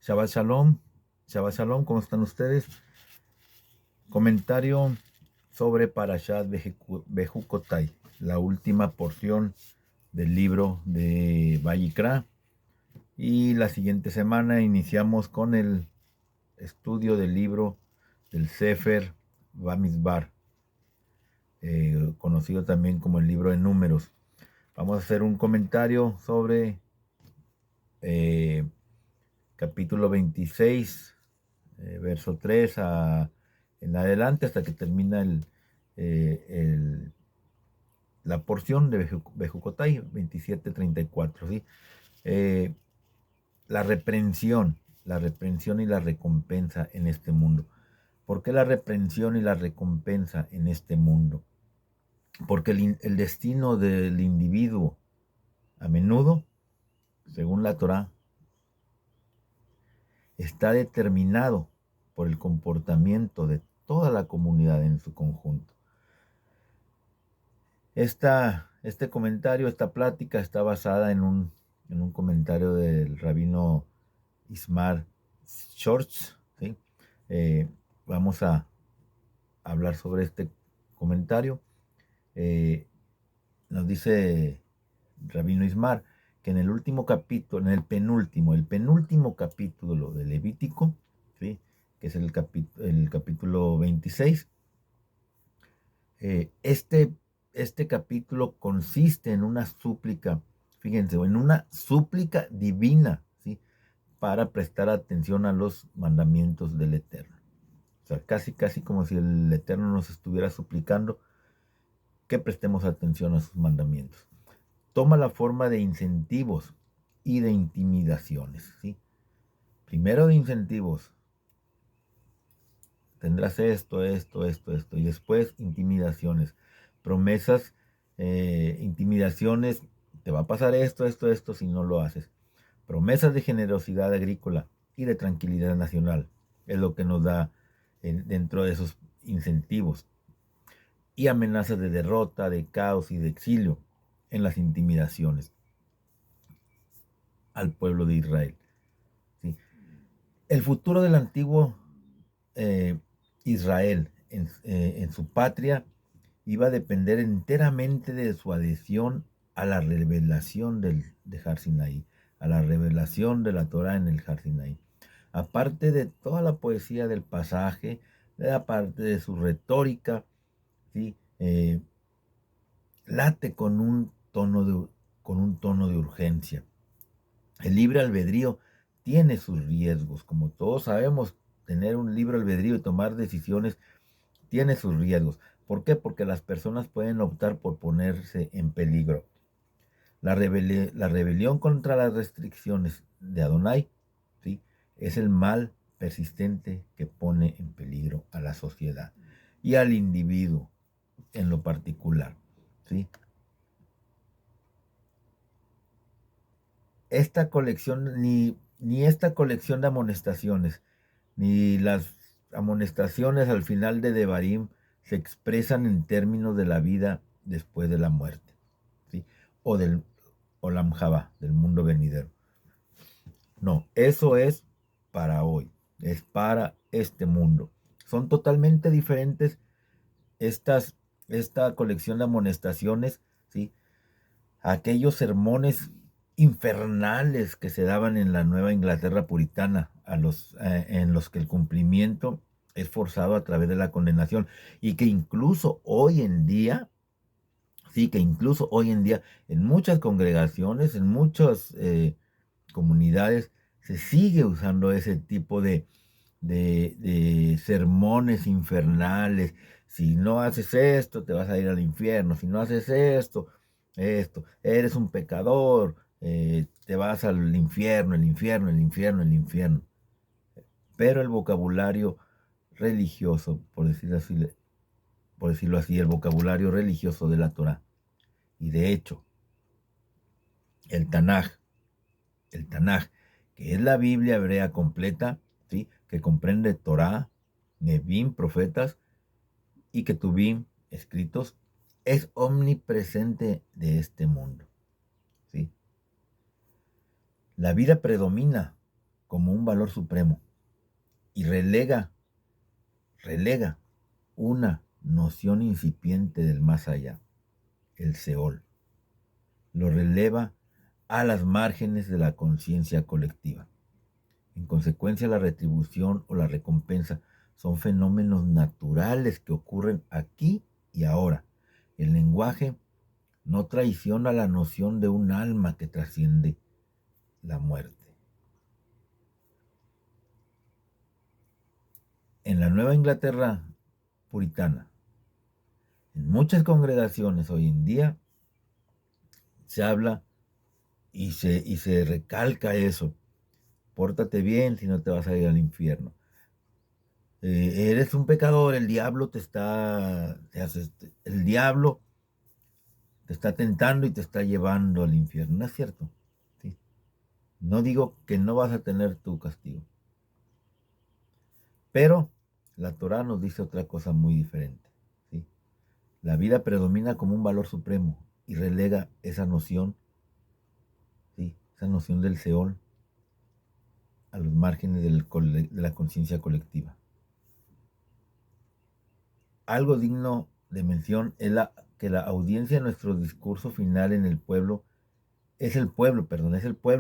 Shabbat Shalom, Shabbat Shalom, ¿cómo están ustedes? Comentario sobre Parashat Bejucotai, la última porción del libro de Vayikra. Y la siguiente semana iniciamos con el estudio del libro del Sefer Bamidbar, conocido también como el libro de Números. Vamos a hacer un comentario sobre capítulo 26, verso 3 en adelante, hasta que termina la porción de Bejucotai, 27-34, ¿sí? Eh, la reprensión y la recompensa en este mundo. ¿Por qué la reprensión y la recompensa en este mundo? Porque el destino del individuo, a menudo, según la Torá, está determinado por el comportamiento de toda la comunidad en su conjunto. Este comentario, esta plática está basada en un comentario del rabino Ismar Schortz, ¿sí? Vamos a hablar sobre este comentario. Nos dice rabino Ismar que en el último capítulo, el penúltimo capítulo de Levítico, ¿sí? Que es el capítulo 26, este capítulo consiste en una súplica, fíjense, en una súplica divina, ¿sí? Para prestar atención a los mandamientos del Eterno. O sea, casi como si el Eterno nos estuviera suplicando que prestemos atención a sus mandamientos. Toma la forma de incentivos y de intimidaciones, ¿sí? Primero de incentivos, tendrás esto, y después intimidaciones, promesas, intimidaciones, te va a pasar esto, si no lo haces. Promesas de generosidad agrícola y de tranquilidad nacional, es lo que nos da dentro de esos incentivos. Y amenazas de derrota, de caos y de exilio en las intimidaciones al pueblo de Israel, ¿sí? El futuro del antiguo Israel en su patria iba a depender enteramente de su adhesión a la revelación de Har Sinaí, a la revelación de la Torah en el Har Sinaí. Aparte de toda la poesía del pasaje, aparte de su retórica, ¿sí? Late con un tono de urgencia. El libre albedrío tiene sus riesgos. Como todos sabemos, tener un libre albedrío y tomar decisiones tiene sus riesgos. ¿Por qué? Porque las personas pueden optar por ponerse en peligro. La rebelión contra las restricciones de Adonai, ¿sí? Es el mal persistente que pone en peligro a la sociedad y al individuo en lo particular, ¿sí? Esta colección, ni esta colección de amonestaciones, ni las amonestaciones al final de Devarim se expresan en términos de la vida después de la muerte, ¿sí? O del Olam Jabá, del mundo venidero. No, eso es para hoy, es para este mundo. Son totalmente diferentes esta colección de amonestaciones, ¿sí? Aquellos sermones infernales que se daban en la Nueva Inglaterra puritana, en los que el cumplimiento es forzado a través de la condenación, y que incluso hoy en día, sí, que incluso hoy en día en muchas congregaciones, en muchas comunidades, se sigue usando ese tipo de sermones infernales. Si no haces esto, te vas a ir al infierno. Si no haces esto, eres un pecador, te vas al infierno, el infierno, el infierno, el infierno. Pero el vocabulario religioso, por decirlo así, el vocabulario religioso de la Torah, y de hecho, el Tanaj, que es la Biblia hebrea completa, ¿sí? Que comprende Torah, Nebim, profetas, y Ketubim, escritos, es omnipresente de este mundo, ¿sí? La vida predomina como un valor supremo y relega una noción incipiente del más allá, el Seol. Lo releva a las márgenes de la conciencia colectiva. En consecuencia, la retribución o la recompensa son fenómenos naturales que ocurren aquí y ahora. El lenguaje no traiciona la noción de un alma que trasciende la muerte. En la Nueva Inglaterra puritana, en muchas congregaciones hoy en día se habla y se recalca eso. Pórtate bien si no te vas a ir al infierno. Eres un pecador, el diablo el diablo te está tentando y te está llevando al infierno. ¿No es cierto? ¿Sí? No digo que no vas a tener tu castigo. Pero la Torá nos dice otra cosa muy diferente. ¿Sí? La vida predomina como un valor supremo y relega esa noción, ¿sí? Esa noción del Seol a los márgenes de la conciencia colectiva. Algo digno de mención es que la audiencia de nuestro discurso final en el pueblo es el pueblo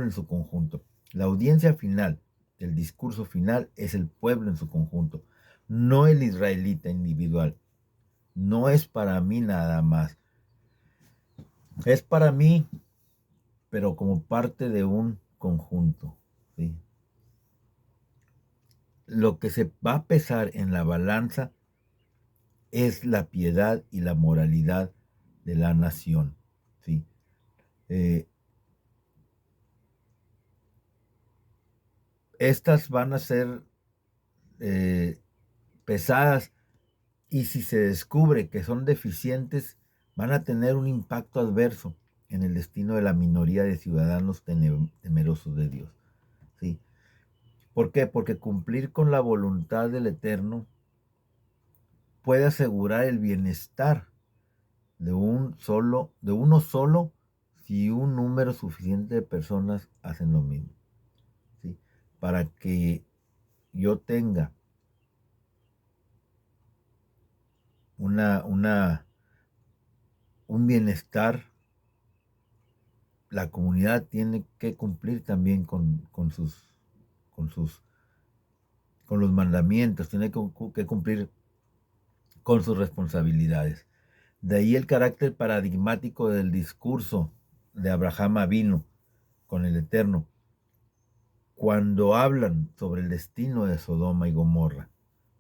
en su conjunto. La audiencia final del discurso final es el pueblo en su conjunto, no el israelita individual. No es para mí nada más. Es para mí, pero como parte de un conjunto. ¿Sí? Lo que se va a pesar en la balanza es la piedad y la moralidad de la nación. ¿Sí? Eh, Estas van a ser eh, pesadas y si se descubre que son deficientes, van a tener un impacto adverso en el destino de la minoría de ciudadanos temerosos de Dios. ¿Sí? ¿Por qué? Porque cumplir con la voluntad del Eterno puede asegurar el bienestar de uno solo, si un número suficiente de personas hacen lo mismo. ¿Sí? Para que yo tenga una, una, un bienestar, la comunidad tiene que cumplir también con sus, con los mandamientos, tiene que cumplir con sus responsabilidades. De ahí el carácter paradigmático del discurso de Abraham Avinu con el Eterno, cuando hablan sobre el destino de Sodoma y Gomorra.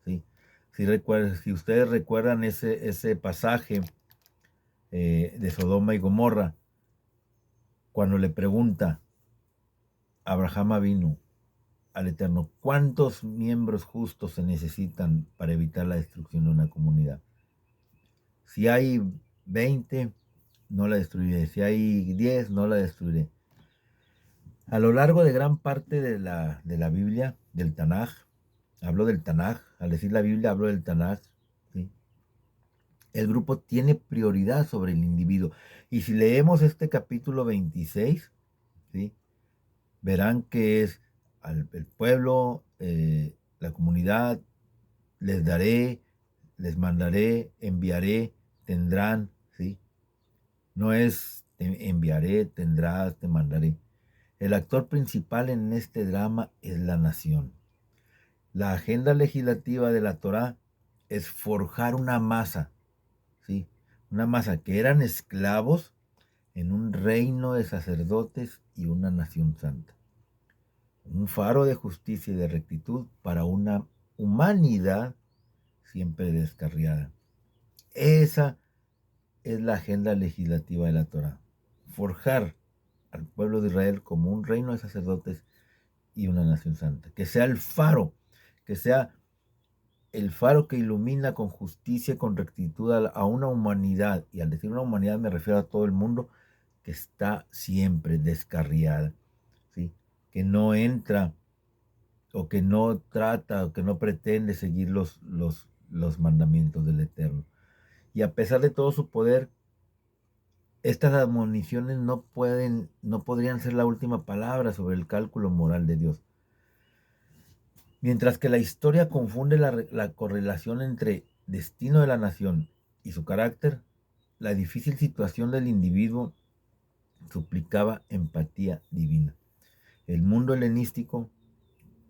¿Sí? Si ustedes recuerdan ese pasaje de Sodoma y Gomorra, cuando le pregunta Abraham Avinu al Eterno, ¿cuántos miembros justos se necesitan para evitar la destrucción de una comunidad? Si hay 20, no la destruiré. Si hay 10, no la destruiré. A lo largo de gran parte de la Biblia, del Tanaj, hablo del Tanaj, al decir la Biblia hablo del Tanaj, ¿sí? El grupo tiene prioridad sobre el individuo. Y si leemos este capítulo 26, ¿sí? Verán que es el pueblo, la comunidad, les daré, les mandaré, enviaré, tendrán, ¿sí? No es te enviaré, tendrás, te mandaré. El actor principal en este drama es la nación. La agenda legislativa de la Torá es forjar una masa, ¿sí? Una masa que eran esclavos en un reino de sacerdotes y una nación santa. Un faro de justicia y de rectitud para una humanidad siempre descarriada. Esa es la agenda legislativa de la Torá. Forjar al pueblo de Israel como un reino de sacerdotes y una nación santa. Que sea el faro, que sea el faro que ilumina con justicia y con rectitud a una humanidad. Y al decir una humanidad me refiero a todo el mundo que está siempre descarriada. ¿Sí? Que no entra o que no trata o que no pretende seguir los mandamientos del Eterno. Y a pesar de todo su poder, estas admoniciones no podrían ser la última palabra sobre el cálculo moral de Dios. Mientras que la historia confunde la correlación entre destino de la nación y su carácter, la difícil situación del individuo suplicaba empatía divina. El mundo helenístico,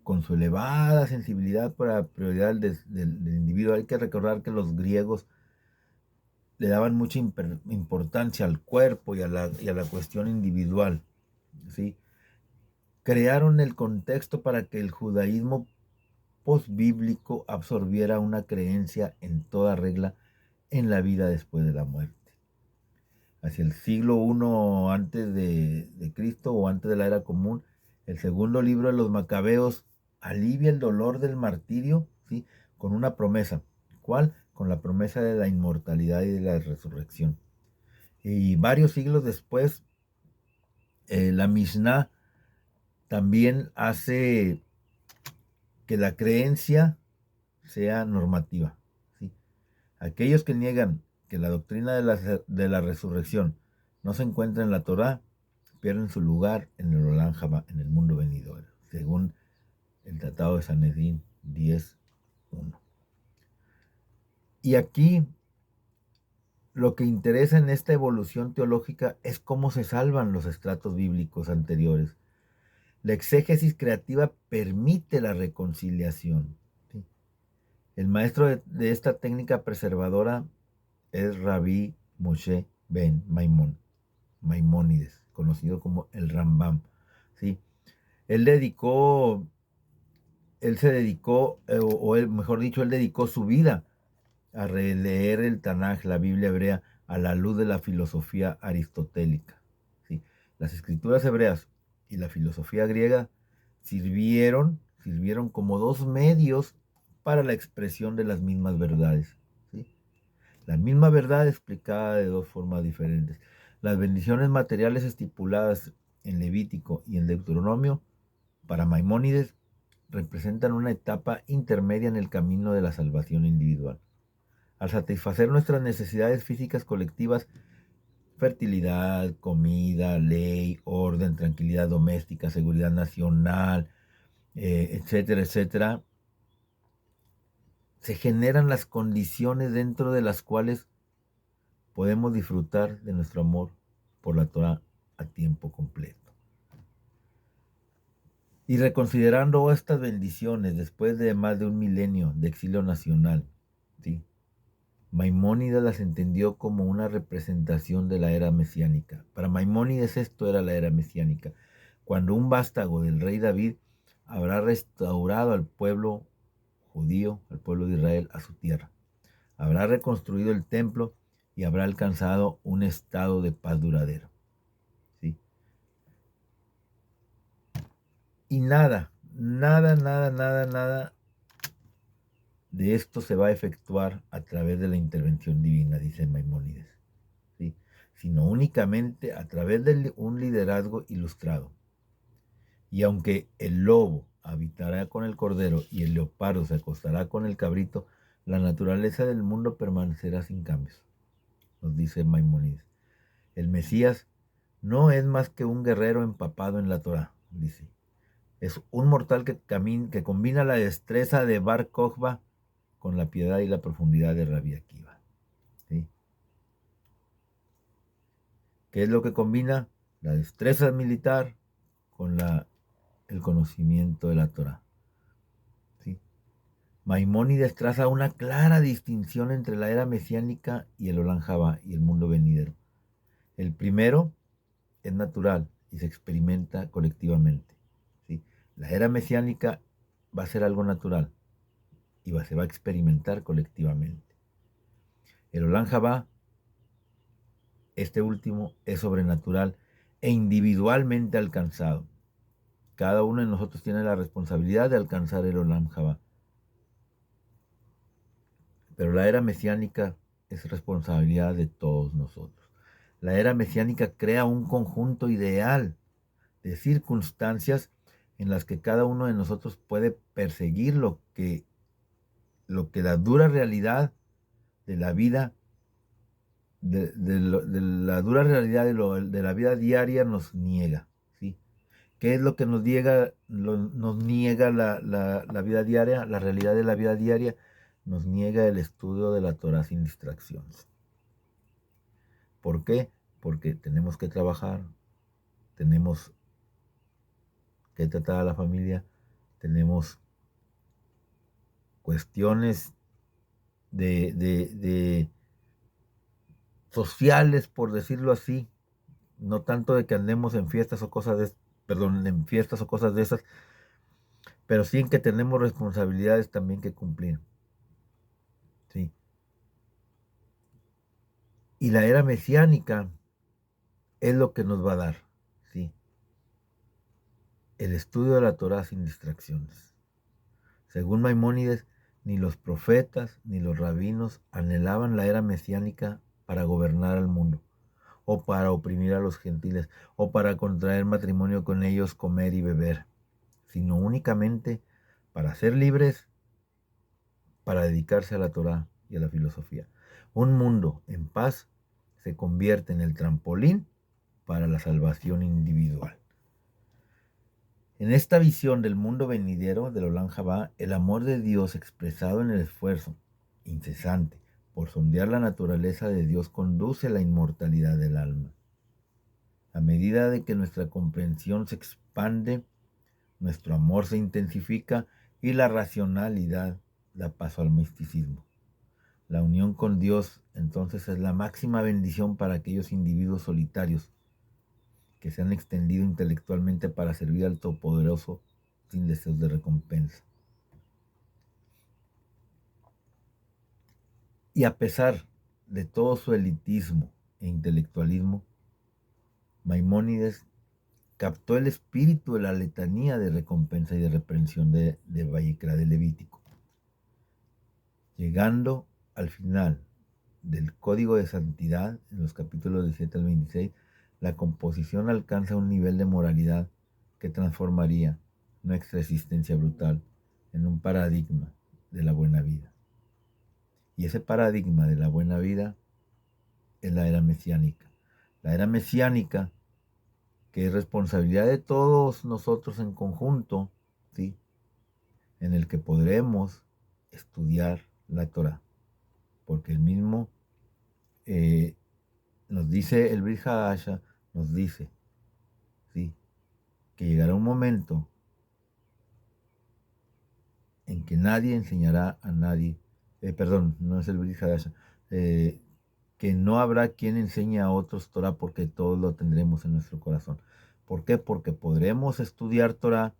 con su elevada sensibilidad por la prioridad del individuo, hay que recordar que los griegos le daban mucha importancia al cuerpo y a la cuestión individual, ¿sí? Crearon el contexto para que el judaísmo postbíblico absorbiera una creencia en toda regla en la vida después de la muerte. Hacia el siglo I antes de Cristo o antes de la era común, el segundo libro de los Macabeos alivia el dolor del martirio, ¿sí? Con una promesa. ¿Cuál? Con la promesa de la inmortalidad y de la resurrección. Y varios siglos después, la Mishnah también hace que la creencia sea normativa, ¿sí? Aquellos que niegan que la doctrina de la resurrección no se encuentra en la Torá, pierden su lugar en el Olam Jabá, en el mundo venidero, según el Tratado de Sanedrín 10.1. Y aquí lo que interesa en esta evolución teológica es cómo se salvan los estratos bíblicos anteriores. La exégesis creativa permite la reconciliación, ¿sí? El maestro de esta técnica preservadora es Rabí Moshe ben Maimónides, conocido como el Rambam, ¿sí? Él se dedicó, mejor dicho, él dedicó su vida a releer el Tanaj, la Biblia hebrea, a la luz de la filosofía aristotélica, ¿sí? Las escrituras hebreas y la filosofía griega sirvieron como dos medios para la expresión de las mismas verdades, ¿sí? La misma verdad explicada de dos formas diferentes. Las bendiciones materiales estipuladas en Levítico y en Deuteronomio, para Maimónides, representan una etapa intermedia en el camino de la salvación individual. Al satisfacer nuestras necesidades físicas colectivas, fertilidad, comida, ley, orden, tranquilidad doméstica, seguridad nacional, etcétera, etcétera, se generan las condiciones dentro de las cuales podemos disfrutar de nuestro amor por la Torah a tiempo completo. Y reconsiderando estas bendiciones después de más de un milenio de exilio nacional, ¿sí? Maimónides las entendió como una representación de la era mesiánica. Para Maimónides esto era la era mesiánica, cuando un vástago del rey David habrá restaurado al pueblo judío, al pueblo de Israel, a su tierra. Habrá reconstruido el templo y habrá alcanzado un estado de paz duradero, ¿sí? Y nada de esto se va a efectuar a través de la intervención divina, dice Maimónides, ¿sí? Sino únicamente a través de un liderazgo ilustrado. Y aunque el lobo habitará con el cordero y el leopardo se acostará con el cabrito, la naturaleza del mundo permanecerá sin cambios, nos dice Maimónides. El Mesías no es más que un guerrero empapado en la Torá, dice. Es un mortal que combina la destreza de Bar Kokhba con la piedad y la profundidad de Rabbi Akiva, ¿sí? ¿Qué es lo que combina? La destreza militar con el conocimiento de la Torah, ¿sí? Maimónides traza una clara distinción entre la era mesiánica y el Olam Jabá y el mundo venidero. El primero es natural y se experimenta colectivamente, ¿sí? La era mesiánica va a ser algo natural y se va a experimentar colectivamente. El Olam Jabá, este último, es sobrenatural e individualmente alcanzado. Cada uno de nosotros tiene la responsabilidad de alcanzar el Olam Jabá. Pero la era mesiánica es responsabilidad de todos nosotros. La era mesiánica crea un conjunto ideal de circunstancias en las que cada uno de nosotros puede perseguir lo que la dura realidad de la vida, de la dura realidad de la vida diaria nos niega, ¿sí? ¿Qué es lo que nos niega la vida diaria, la realidad de la vida diaria? Nos niega el estudio de la Torah sin distracciones. ¿Por qué? Porque tenemos que trabajar, tenemos que tratar a la familia, tenemos cuestiones de sociales, por decirlo así, no tanto de que andemos en fiestas o cosas en fiestas o cosas de esas, pero sí en que tenemos responsabilidades también que cumplir, ¿sí? Y la era mesiánica es lo que nos va a dar, ¿sí? El estudio de la Torah sin distracciones. Según Maimónides, ni los profetas ni los rabinos anhelaban la era mesiánica para gobernar al mundo, o para oprimir a los gentiles, o para contraer matrimonio con ellos, comer y beber, sino únicamente para ser libres, para dedicarse a la Torá y a la filosofía. Un mundo en paz se convierte en el trampolín para la salvación individual. En esta visión del mundo venidero del Olam Jabá, el amor de Dios expresado en el esfuerzo incesante por sondear la naturaleza de Dios conduce a la inmortalidad del alma. A medida de que nuestra comprensión se expande, nuestro amor se intensifica y la racionalidad da paso al misticismo. La unión con Dios entonces es la máxima bendición para aquellos individuos solitarios que se han extendido intelectualmente para servir al Todopoderoso sin deseos de recompensa. Y a pesar de todo su elitismo e intelectualismo, Maimónides captó el espíritu de la letanía de recompensa y de reprensión de Vayikra, de Levítico, llegando al final del Código de Santidad, en los capítulos 17 al 26, la composición alcanza un nivel de moralidad que transformaría nuestra existencia brutal en un paradigma de la buena vida. Y ese paradigma de la buena vida es la era mesiánica. La era mesiánica, que es responsabilidad de todos nosotros en conjunto, ¿sí? En el que podremos estudiar la Torah. Porque el mismo nos dice el Brit Hadasha, nos dice, ¿sí?, que llegará un momento en que nadie enseñará a nadie, no es el Brit Hadasha, que no habrá quien enseñe a otros Torah porque todos lo tendremos en nuestro corazón. ¿Por qué? Porque podremos estudiar Torah,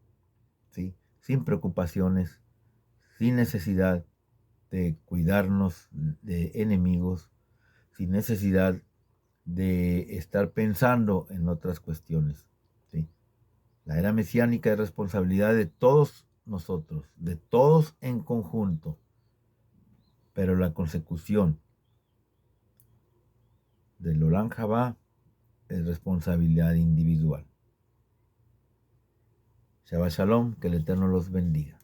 ¿sí?, sin preocupaciones, sin necesidad de cuidarnos de enemigos, sin necesidad de estar pensando en otras cuestiones, ¿sí? La era mesiánica es responsabilidad de todos nosotros, de todos en conjunto, pero la consecución del Olam Jabá es responsabilidad individual. Shabbat Shalom, que el Eterno los bendiga.